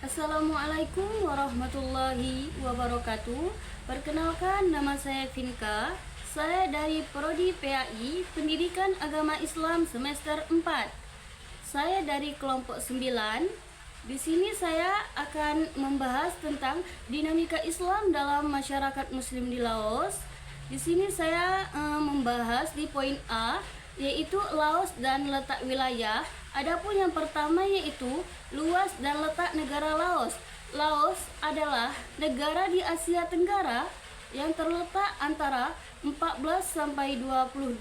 Assalamualaikum warahmatullahi wabarakatuh. Perkenalkan, nama saya Vinka. Saya dari Prodi PAI Pendidikan Agama Islam semester 4. Saya dari kelompok 9. Di sini saya akan membahas tentang dinamika Islam dalam masyarakat muslim di Laos. Di sini saya membahas di poin A, yaitu Laos dan letak wilayah. Adapun yang pertama yaitu luas dan letak negara Laos. Laos adalah negara di Asia Tenggara yang terletak antara 14 sampai 22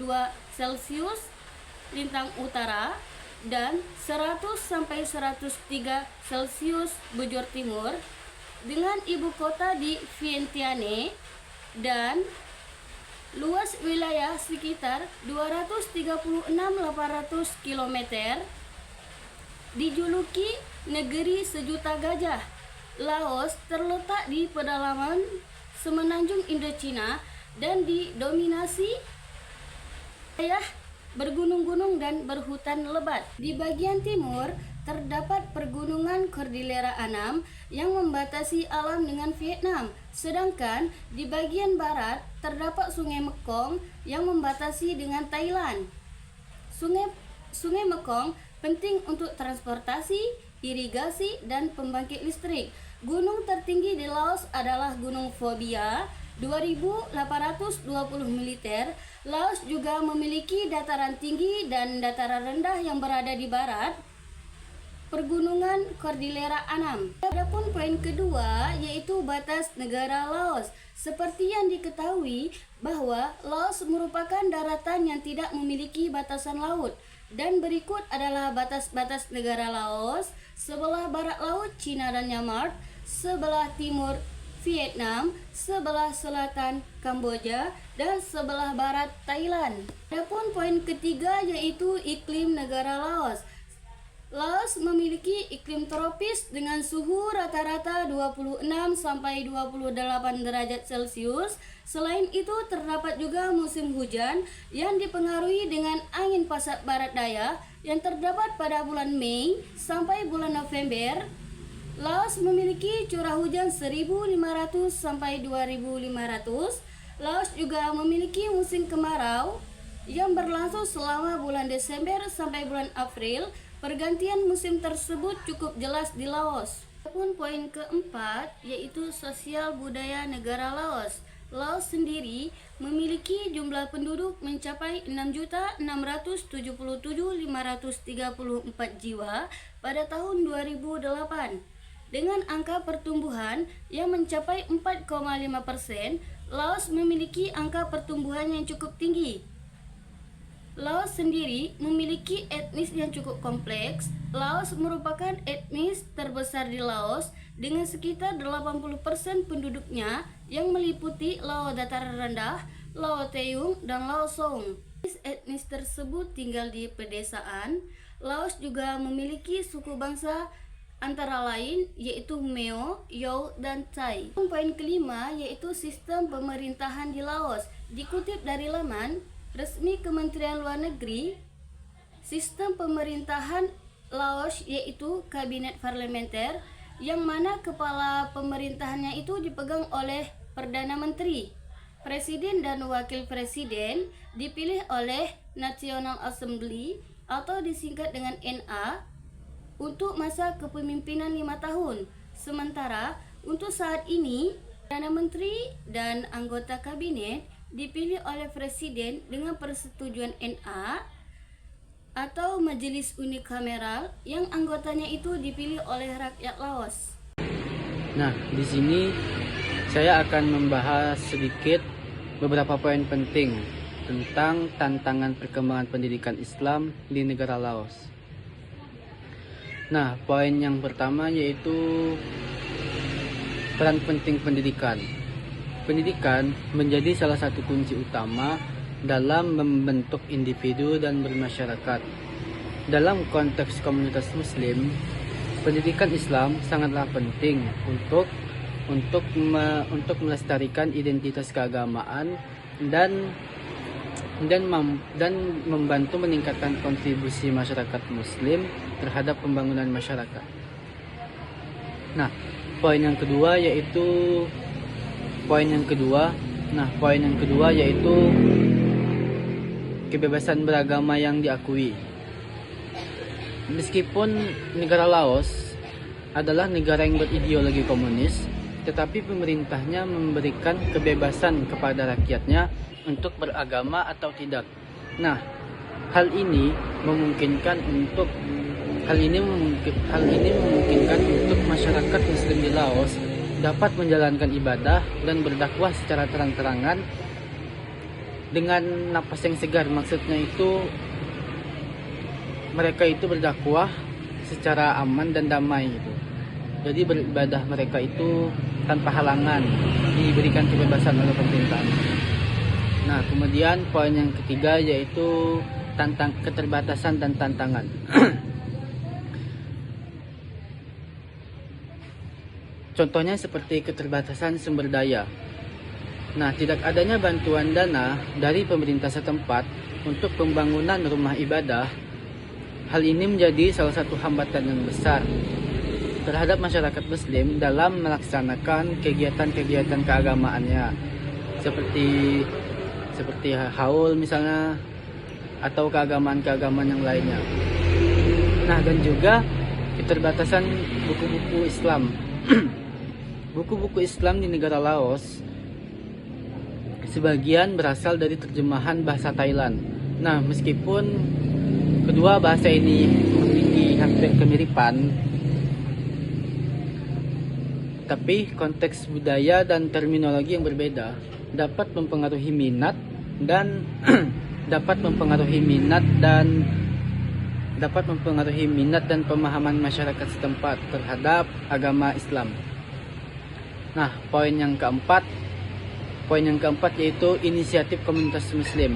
Celcius lintang utara dan 100 sampai 103 Celcius bujur timur, dengan ibu kota di Vientiane, dan luas wilayah sekitar 236.800 km. Dijuluki negeri sejuta gajah, Laos terletak di pedalaman semenanjung Indochina dan didominasi wilayah bergunung-gunung dan berhutan lebat. Di bagian timur terdapat pergunungan Cordillera Annam yang membatasi alam dengan Vietnam, sedangkan di bagian barat terdapat Sungai Mekong yang membatasi dengan Thailand. Sungai Mekong penting untuk transportasi, irigasi, dan pembangkit listrik. Gunung tertinggi di Laos adalah Gunung Phobia, 2.820 meter. Laos juga memiliki dataran tinggi dan dataran rendah yang berada di barat pergunungan Cordillera Annam. Adapun poin kedua yaitu batas negara Laos. Seperti yang diketahui bahwa Laos merupakan daratan yang tidak memiliki batasan laut. Dan berikut adalah batas-batas negara Laos. Sebelah barat laut Cina dan Myanmar, sebelah timur Vietnam, sebelah selatan Kamboja, dan sebelah barat Thailand. Adapun poin ketiga yaitu iklim negara Laos. Laos memiliki iklim tropis dengan suhu rata-rata 26 sampai 28 derajat Celcius. Selain itu terdapat juga musim hujan yang dipengaruhi dengan angin pasat barat daya yang terdapat pada bulan Mei sampai bulan November. Laos memiliki curah hujan 1.500 sampai 2.500. Laos juga memiliki musim kemarau yang berlangsung selama bulan Desember sampai bulan April. Pergantian musim tersebut cukup jelas di Laos. Adapun poin keempat yaitu sosial budaya negara Laos. Laos sendiri memiliki jumlah penduduk mencapai 6.677.534 jiwa pada tahun 2008. Dengan angka pertumbuhan yang mencapai 4,5%, Laos memiliki angka pertumbuhan yang cukup tinggi. Laos sendiri memiliki etnis yang cukup kompleks. Laos merupakan etnis terbesar di Laos dengan sekitar 80% penduduknya yang meliputi Lao dataran rendah, Lao Teung, dan Lao Song. Etnis tersebut tinggal di pedesaan. Laos juga memiliki suku bangsa antara lain yaitu Meo, Yao, dan Thai. Poin kelima yaitu sistem pemerintahan di Laos. Dikutip dari laman resmi Kementerian Luar Negeri, sistem pemerintahan Laos yaitu kabinet parlementer, yang mana kepala pemerintahannya itu dipegang oleh Perdana Menteri. Presiden dan wakil presiden dipilih oleh National Assembly atau disingkat dengan NA untuk masa kepemimpinan 5 tahun. Sementara untuk saat ini, Perdana Menteri dan anggota kabinet dipilih oleh Presiden dengan persetujuan NA atau Majelis Unikameral yang anggotanya itu dipilih oleh rakyat Laos. Nah, di sini saya akan membahas sedikit beberapa poin penting tentang tantangan perkembangan pendidikan Islam di negara Laos. Nah, poin yang pertama yaitu peran penting pendidikan. Pendidikan menjadi salah satu kunci utama dalam membentuk individu dan bermasyarakat. Dalam konteks komunitas Muslim, pendidikan Islam sangatlah penting untuk melestarikan identitas keagamaan dan membantu meningkatkan kontribusi masyarakat Muslim terhadap pembangunan masyarakat. Nah, poin yang kedua yaitu kebebasan beragama yang diakui. Meskipun negara Laos adalah negara yang berideologi komunis, tetapi pemerintahnya memberikan kebebasan kepada rakyatnya untuk beragama atau tidak. Nah, hal ini memungkinkan untuk masyarakat Muslim di Laos dapat menjalankan ibadah dan berdakwah secara terang-terangan dengan napas yang segar. Maksudnya itu mereka itu berdakwah secara aman dan damai gitu. Jadi beribadah mereka itu tanpa halangan, diberikan kebebasan oleh pemerintah. Nah, kemudian poin yang ketiga yaitu keterbatasan dan tantangan. Contohnya seperti keterbatasan sumber daya. Nah, tidak adanya bantuan dana dari pemerintah setempat untuk pembangunan rumah ibadah. Hal ini menjadi salah satu hambatan yang besar terhadap masyarakat Muslim dalam melaksanakan kegiatan-kegiatan keagamaannya, seperti haul misalnya, atau keagamaan-keagamaan yang lainnya. Nah, dan juga keterbatasan buku-buku Islam. Buku-buku Islam di negara Laos sebagian berasal dari terjemahan bahasa Thailand. Nah, meskipun kedua bahasa ini memiliki hampir kemiripan, tapi konteks budaya dan terminologi yang berbeda dapat mempengaruhi minat dan pemahaman masyarakat setempat terhadap agama Islam. Nah, poin yang keempat yaitu inisiatif komunitas Muslim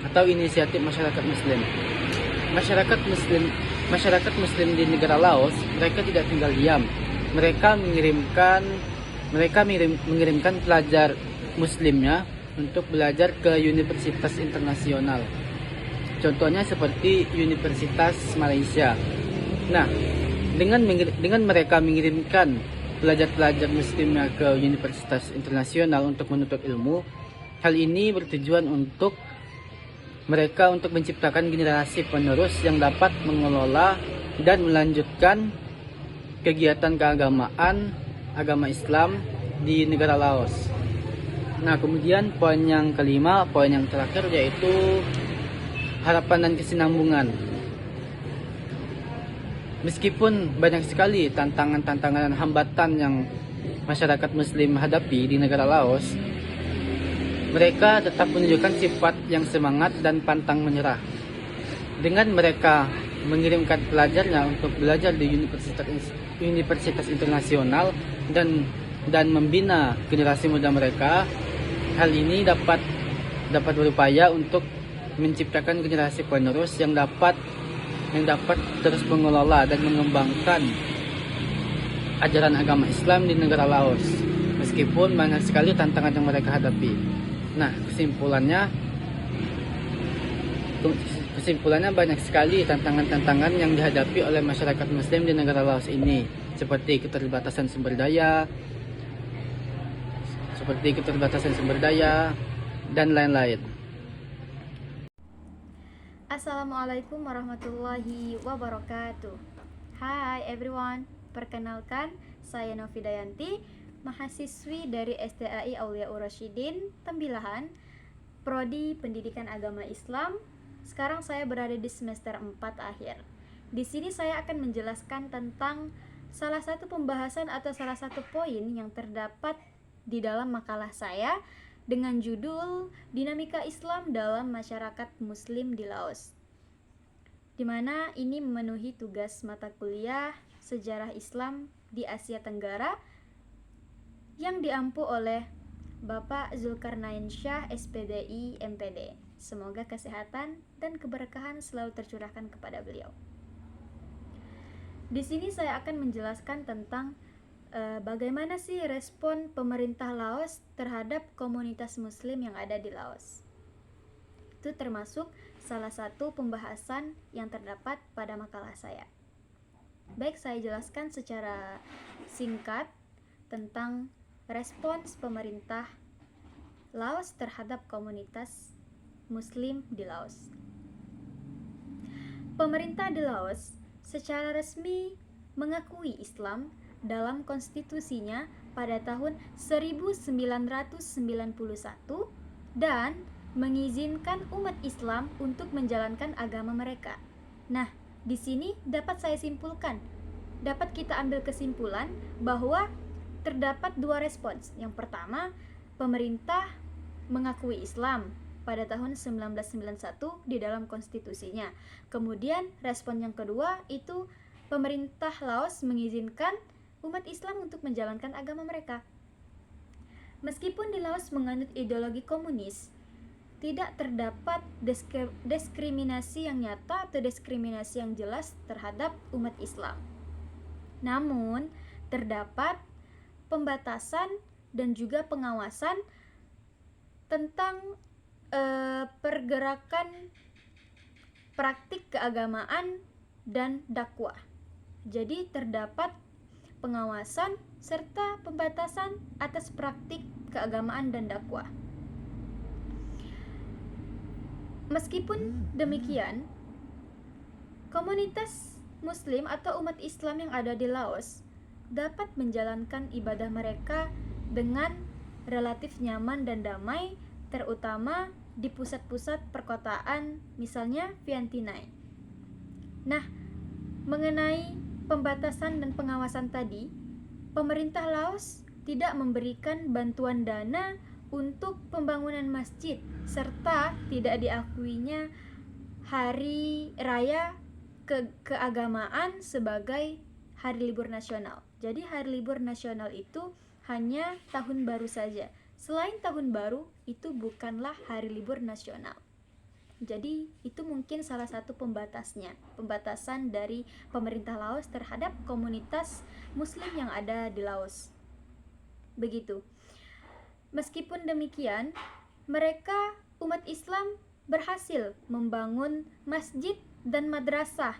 atau inisiatif masyarakat Muslim. Masyarakat Muslim di negara Laos, mereka tidak tinggal diam. Mereka mengirimkan pelajar Muslimnya untuk belajar ke universitas internasional. Contohnya seperti Universitas Malaysia. Nah, dengan mereka mengirimkan pelajar-pelajar Muslimnya ke universitas internasional untuk menuntut ilmu, hal ini bertujuan untuk mereka untuk menciptakan generasi penerus yang dapat mengelola dan melanjutkan kegiatan keagamaan agama Islam di negara Laos. Nah, kemudian poin yang kelima, poin yang terakhir yaitu harapan dan kesinambungan. Meskipun banyak sekali tantangan-tantangan dan hambatan yang masyarakat Muslim hadapi di negara Laos, mereka tetap menunjukkan sifat yang semangat dan pantang menyerah. Dengan mereka mengirimkan pelajarnya untuk belajar di universitas internasional dan membina generasi muda mereka, hal ini dapat berupaya untuk menciptakan generasi penerus yang dapat terus mengelola dan mengembangkan ajaran agama Islam di negara Laos, meskipun banyak sekali tantangan yang mereka hadapi. Nah, kesimpulannya banyak sekali tantangan-tantangan yang dihadapi oleh masyarakat Muslim di negara Laos ini, seperti keterbatasan sumber daya, dan lain-lain. Assalamualaikum warahmatullahi wabarakatuh. Hai everyone, perkenalkan saya Novi Dayanti, mahasiswi dari STAI Auliaur Rasyidin, Tembilahan, Prodi Pendidikan Agama Islam. Sekarang saya berada di semester 4 akhir. Di sini saya akan menjelaskan tentang salah satu pembahasan atau salah satu poin yang terdapat di dalam makalah saya dengan judul Dinamika Islam dalam Masyarakat Muslim di Laos, di mana ini memenuhi tugas mata kuliah Sejarah Islam di Asia Tenggara yang diampu oleh Bapak Zulkarnain Syah, SPDI, MPD. Semoga kesehatan dan keberkahan selalu tercurahkan kepada beliau. Di sini saya akan menjelaskan tentang bagaimana sih respon pemerintah Laos terhadap komunitas Muslim yang ada di Laos. Itu termasuk salah satu pembahasan yang terdapat pada makalah saya. Baik, saya jelaskan secara singkat tentang respons pemerintah Laos terhadap komunitas Muslim di Laos. Pemerintah di Laos secara resmi mengakui Islam dalam konstitusinya pada tahun 1991 dan mengizinkan umat Islam untuk menjalankan agama mereka. Nah, di sini dapat saya simpulkan, dapat kita ambil kesimpulan bahwa terdapat dua respons. Yang pertama, pemerintah mengakui Islam pada tahun 1991 di dalam konstitusinya. Kemudian respon yang kedua itu pemerintah Laos mengizinkan umat Islam untuk menjalankan agama mereka. Meskipun di Laos menganut ideologi komunis, tidak terdapat diskriminasi yang nyata atau diskriminasi yang jelas terhadap umat Islam. Namun, terdapat pembatasan dan juga pengawasan tentang pergerakan praktik keagamaan dan dakwah. Jadi terdapat pengawasan serta pembatasan atas praktik keagamaan dan dakwah. Meskipun demikian, komunitas Muslim atau umat Islam yang ada di Laos dapat menjalankan ibadah mereka dengan relatif nyaman dan damai, terutama di pusat-pusat perkotaan, misalnya Vientiane. Nah, mengenai pembatasan dan pengawasan tadi, pemerintah Laos tidak memberikan bantuan dana untuk pembangunan masjid serta tidak diakuinya hari raya keagamaan sebagai hari libur nasional. Jadi hari libur nasional itu hanya tahun baru saja. Selain tahun baru, itu bukanlah hari libur nasional. Jadi itu mungkin salah satu pembatasan dari pemerintah Laos terhadap komunitas Muslim yang ada di Laos. Begitu. Meskipun demikian, mereka umat Islam berhasil membangun masjid dan madrasah,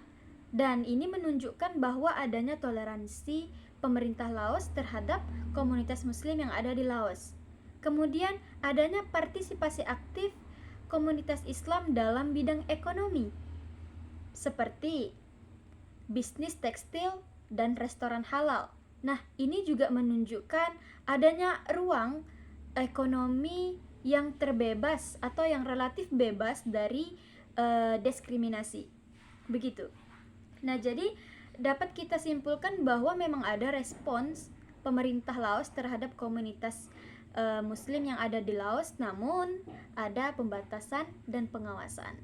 dan ini menunjukkan bahwa adanya toleransi pemerintah Laos terhadap komunitas Muslim yang ada di Laos. Kemudian adanya partisipasi aktif komunitas Islam dalam bidang ekonomi, seperti bisnis tekstil dan restoran halal. Nah, ini juga menunjukkan adanya ruang ekonomi yang terbebas atau yang relatif bebas dari diskriminasi. Begitu. Nah, jadi dapat kita simpulkan bahwa memang ada respons pemerintah Laos terhadap komunitas Muslim yang ada di Laos, namun ada pembatasan dan pengawasan.